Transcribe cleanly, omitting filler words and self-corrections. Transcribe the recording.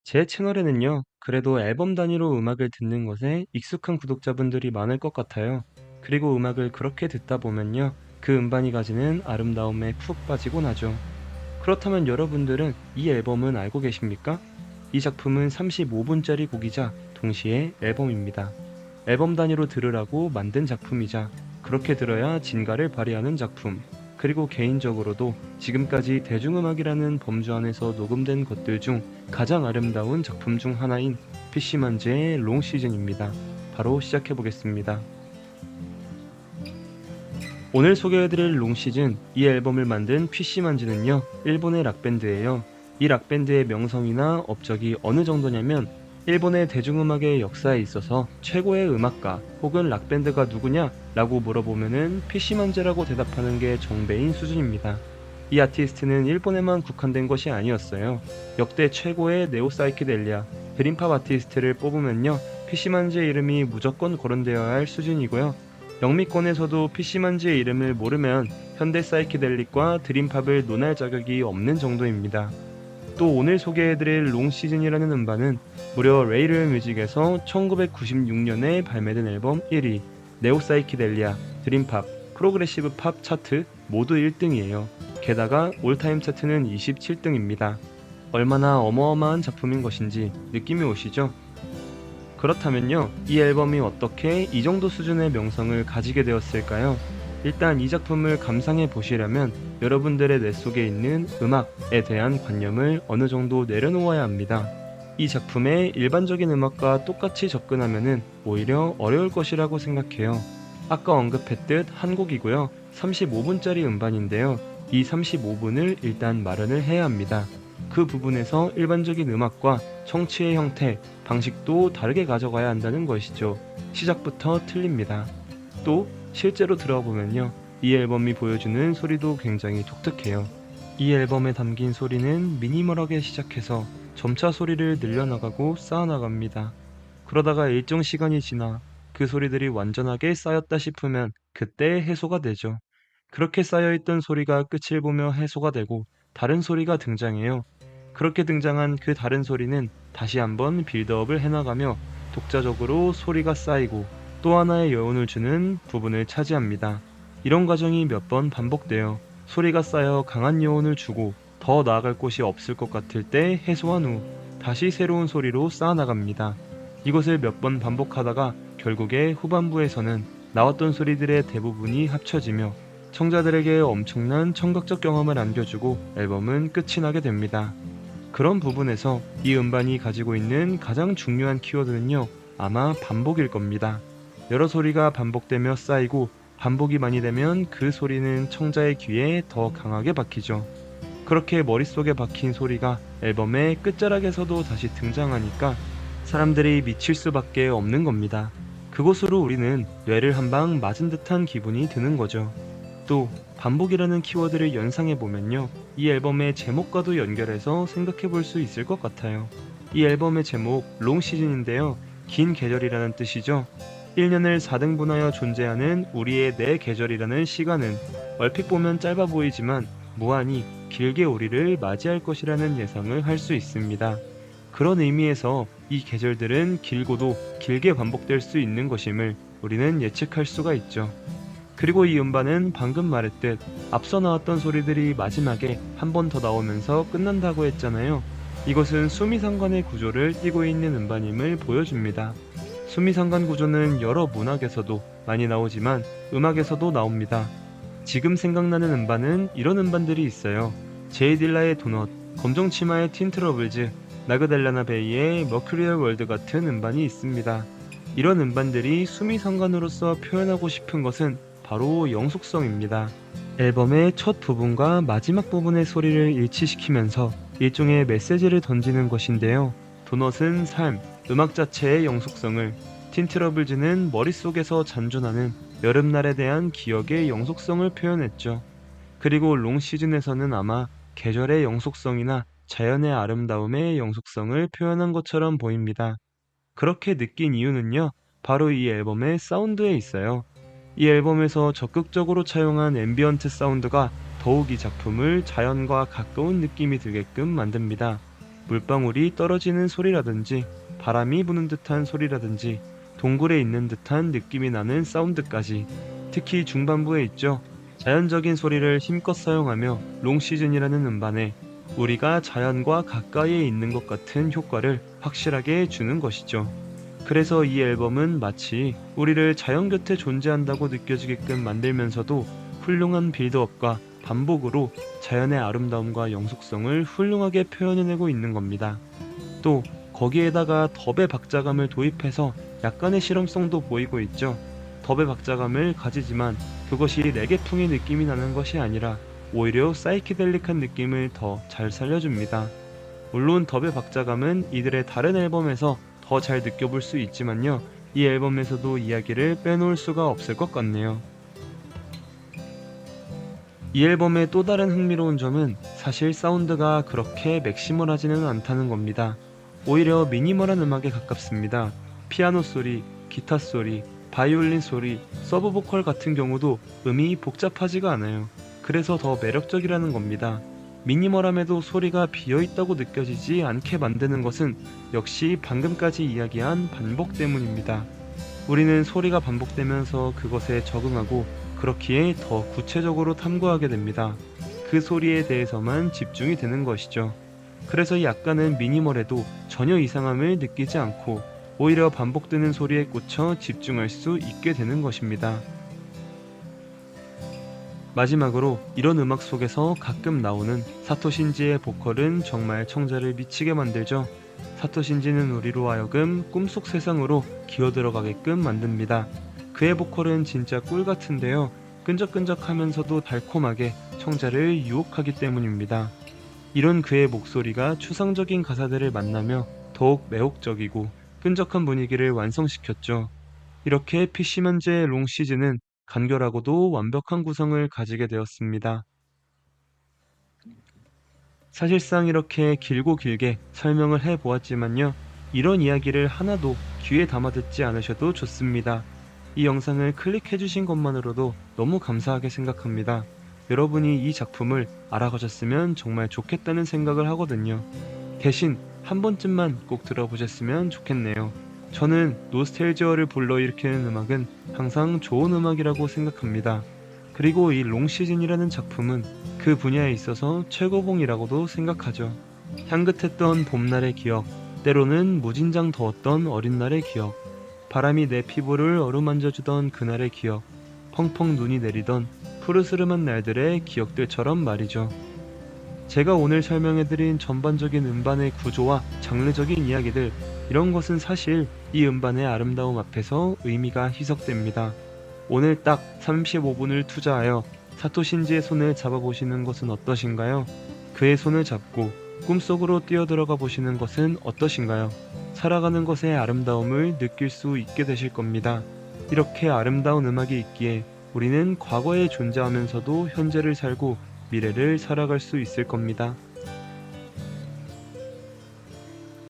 제 채널에는요, 그래도 앨범 단위로 음악을 듣는 것에 익숙한 구독자분들이 많을 것 같아요. 그리고 음악을 그렇게 듣다 보면요, 그 음반이 가지는 아름다움에 푹 빠지곤 하죠. 그렇다면 여러분들은 이 앨범은 알고 계십니까? 이 작품은 35분짜리 곡이자 동시에 앨범입니다. 앨범 단위로 들으라고 만든 작품이자 그렇게 들어야 진가를 발휘하는 작품. 그리고 개인적으로도 지금까지 대중음악이라는 범주 안에서 녹음된 것들 중 가장 아름다운 작품 중 하나인 피쉬만즈의 롱 시즌입니다. 바로 시작해 보겠습니다. 오늘 소개해드릴 롱 시즌, 이 앨범을 만든 피쉬만즈는요, 일본의 락밴드예요. 이 락밴드의 명성이나 업적이 어느 정도냐면 일본의 대중음악의 역사에 있어서 최고의 음악가 혹은 락밴드가 누구냐 라고 물어보면은 피쉬만즈라고 대답하는 게 정배인 수준입니다. 이 아티스트는 일본에만 국한된 것이 아니었어요. 역대 최고의 네오사이키델리아, 드림팝 아티스트를 뽑으면요, 피쉬만즈의 이름이 무조건 거론되어야 할 수준이고요. 영미권에서도 피쉬만즈의 이름을 모르면 현대 사이키델릭과 드림팝을 논할 자격이 없는 정도입니다. 또 오늘 소개해드릴 롱 시즌이라는 음반은 무려 레이럴 뮤직에서 1996년에 발매된 앨범 1위, 네오사이키델리아, 드림팝, 프로그레시브 팝 차트 모두 1등이에요. 게다가 올타임 차트는 27등입니다. 얼마나 어마어마한 작품인 것인지 느낌이 오시죠? 그렇다면요, 이 앨범이 어떻게 이 정도 수준의 명성을 가지게 되었을까요? 일단 이 작품을 감상해 보시려면 여러분들의 뇌 속에 있는 음악에 대한 관념을 어느 정도 내려놓아야 합니다. 이 작품에 일반적인 음악과 똑같이 접근하면은 오히려 어려울 것이라고 생각해요. 아까 언급했듯 한 곡이고요. 35분짜리 음반인데요. 이 35분을 일단 마련을 해야 합니다. 그 부분에서 일반적인 음악과 청취의 형태, 방식도 다르게 가져가야 한다는 것이죠. 시작부터 틀립니다. 또 실제로 들어보면요, 이 앨범이 보여주는 소리도 굉장히 독특해요. 이 앨범에 담긴 소리는 미니멀하게 시작해서 점차 소리를 늘려나가고 쌓아나갑니다. 그러다가 일정 시간이 지나 그 소리들이 완전하게 쌓였다 싶으면 그때 해소가 되죠. 그렇게 쌓여있던 소리가 끝을 보며 해소가 되고 다른 소리가 등장해요. 그렇게 등장한 그 다른 소리는 다시 한번 빌드업을 해나가며 독자적으로 소리가 쌓이고 또 하나의 여운을 주는 부분을 차지합니다. 이런 과정이 몇 번 반복돼요. 소리가 쌓여 강한 여운을 주고 더 나아갈 곳이 없을 것 같을 때 해소한 후 다시 새로운 소리로 쌓아나갑니다. 이것을 몇 번 반복하다가 결국에 후반부에서는 나왔던 소리들의 대부분이 합쳐지며 청자들에게 엄청난 청각적 경험을 안겨주고 앨범은 끝이 나게 됩니다. 그런 부분에서 이 음반이 가지고 있는 가장 중요한 키워드는요, 아마 반복일 겁니다. 여러 소리가 반복되며 쌓이고 반복이 많이 되면 그 소리는 청자의 귀에 더 강하게 박히죠. 그렇게 머릿속에 박힌 소리가 앨범의 끝자락에서도 다시 등장하니까 사람들이 미칠 수밖에 없는 겁니다. 그곳으로 우리는 뇌를 한 방 맞은 듯한 기분이 드는 거죠. 또 반복이라는 키워드를 연상해 보면요, 이 앨범의 제목과도 연결해서 생각해 볼 수 있을 것 같아요. 이 앨범의 제목 롱 시즌인데요, 긴 계절이라는 뜻이죠. 1년을 4등분하여 존재하는 우리의 네 계절이라는 시간은 얼핏 보면 짧아 보이지만 무한히 길게 우리를 맞이할 것이라는 예상을 할 수 있습니다. 그런 의미에서 이 계절들은 길고도 길게 반복될 수 있는 것임을 우리는 예측할 수가 있죠. 그리고 이 음반은 방금 말했듯 앞서 나왔던 소리들이 마지막에 한 번 더 나오면서 끝난다고 했잖아요. 이것은 수미상관의 구조를 띠고 있는 음반임을 보여줍니다. 수미상관 구조는 여러 문학에서도 많이 나오지만 음악에서도 나옵니다. 지금 생각나는 음반은 이런 음반들이 있어요. 제이 딜라의 도넛, 검정치마의 틴트러블즈, 나그달라나 베이의 머큐리얼 월드 같은 음반이 있습니다. 이런 음반들이 수미상관으로서 표현하고 싶은 것은 바로 영속성입니다. 앨범의 첫 부분과 마지막 부분의 소리를 일치시키면서 일종의 메시지를 던지는 것인데요. 도넛은 삶, 음악 자체의 영속성을, 틴트러블즈는 머릿속에서 잔존하는 여름날에 대한 기억의 영속성을 표현했죠. 그리고 롱 시즌에서는 아마 계절의 영속성이나 자연의 아름다움의 영속성을 표현한 것처럼 보입니다. 그렇게 느낀 이유는요, 바로 이 앨범의 사운드에 있어요. 이 앨범에서 적극적으로 차용한 앰비언트 사운드가 더욱 이 작품을 자연과 가까운 느낌이 들게끔 만듭니다. 물방울이 떨어지는 소리라든지 바람이 부는 듯한 소리라든지 동굴에 있는 듯한 느낌이 나는 사운드까지, 특히 중반부에 있죠. 자연적인 소리를 힘껏 사용하며 롱시즌이라는 음반에 우리가 자연과 가까이에 있는 것 같은 효과를 확실하게 주는 것이죠. 그래서 이 앨범은 마치 우리를 자연 곁에 존재한다고 느껴지게끔 만들면서도 훌륭한 빌드업과 반복으로 자연의 아름다움과 영속성을 훌륭하게 표현해내고 있는 겁니다. 또 거기에다가 덥의 박자감을 도입해서 약간의 실험성도 보이고 있죠. 덥의 박자감을 가지지만 그것이 레게풍의 느낌이 나는 것이 아니라 오히려 사이키델릭한 느낌을 더 잘 살려줍니다. 물론 덥의 박자감은 이들의 다른 앨범에서 더 잘 느껴볼 수 있지만요. 이 앨범에서도 이야기를 빼놓을 수가 없을 것 같네요. 이 앨범의 또 다른 흥미로운 점은 사실 사운드가 그렇게 맥시멀하지는 않다는 겁니다. 오히려 미니멀한 음악에 가깝습니다. 피아노 소리, 기타 소리, 바이올린 소리, 서브 보컬 같은 경우도 음이 복잡하지가 않아요. 그래서 더 매력적이라는 겁니다. 미니멀함에도 소리가 비어있다고 느껴지지 않게 만드는 것은 역시 방금까지 이야기한 반복 때문입니다. 우리는 소리가 반복되면서 그것에 적응하고 그렇기에 더 구체적으로 탐구하게 됩니다. 그 소리에 대해서만 집중이 되는 것이죠. 그래서 약간은 미니멀해도 전혀 이상함을 느끼지 않고 오히려 반복되는 소리에 꽂혀 집중할 수 있게 되는 것입니다. 마지막으로 이런 음악 속에서 가끔 나오는 사토 신지의 보컬은 정말 청자를 미치게 만들죠. 사토 신지는 우리로 하여금 꿈속 세상으로 기어들어가게끔 만듭니다. 그의 보컬은 진짜 꿀 같은데요. 끈적끈적하면서도 달콤하게 청자를 유혹하기 때문입니다. 이런 그의 목소리가 추상적인 가사들을 만나며 더욱 매혹적이고 끈적한 분위기를 완성시켰죠. 이렇게 피시먼즈의 롱 시즌은 간결하고도 완벽한 구성을 가지게 되었습니다. 사실상 이렇게 길고 길게 설명을 해보았지만요. 이런 이야기를 하나도 귀에 담아 듣지 않으셔도 좋습니다. 이 영상을 클릭해주신 것만으로도 너무 감사하게 생각합니다. 여러분이 이 작품을 알아가셨으면 정말 좋겠다는 생각을 하거든요. 대신 한 번쯤만 꼭 들어보셨으면 좋겠네요. 저는 노스텔지어를 불러일으키는 음악은 항상 좋은 음악이라고 생각합니다. 그리고 이 롱시즌이라는 작품은 그 분야에 있어서 최고봉이라고도 생각하죠. 향긋했던 봄날의 기억, 때로는 무진장 더웠던 어린 날의 기억, 바람이 내 피부를 어루만져주던 그날의 기억, 펑펑 눈이 내리던 푸르스름한 날들의 기억들처럼 말이죠. 제가 오늘 설명해드린 전반적인 음반의 구조와 장르적인 이야기들, 이런 것은 사실 이 음반의 아름다움 앞에서 의미가 희석됩니다. 오늘 딱 35분을 투자하여 사토 신지의 손을 잡아보시는 것은 어떠신가요? 그의 손을 잡고 꿈속으로 뛰어들어가 보시는 것은 어떠신가요? 살아가는 것의 아름다움을 느낄 수 있게 되실 겁니다. 이렇게 아름다운 음악이 있기에 우리는 과거에 존재하면서도 현재를 살고 미래를 살아갈 수 있을 겁니다.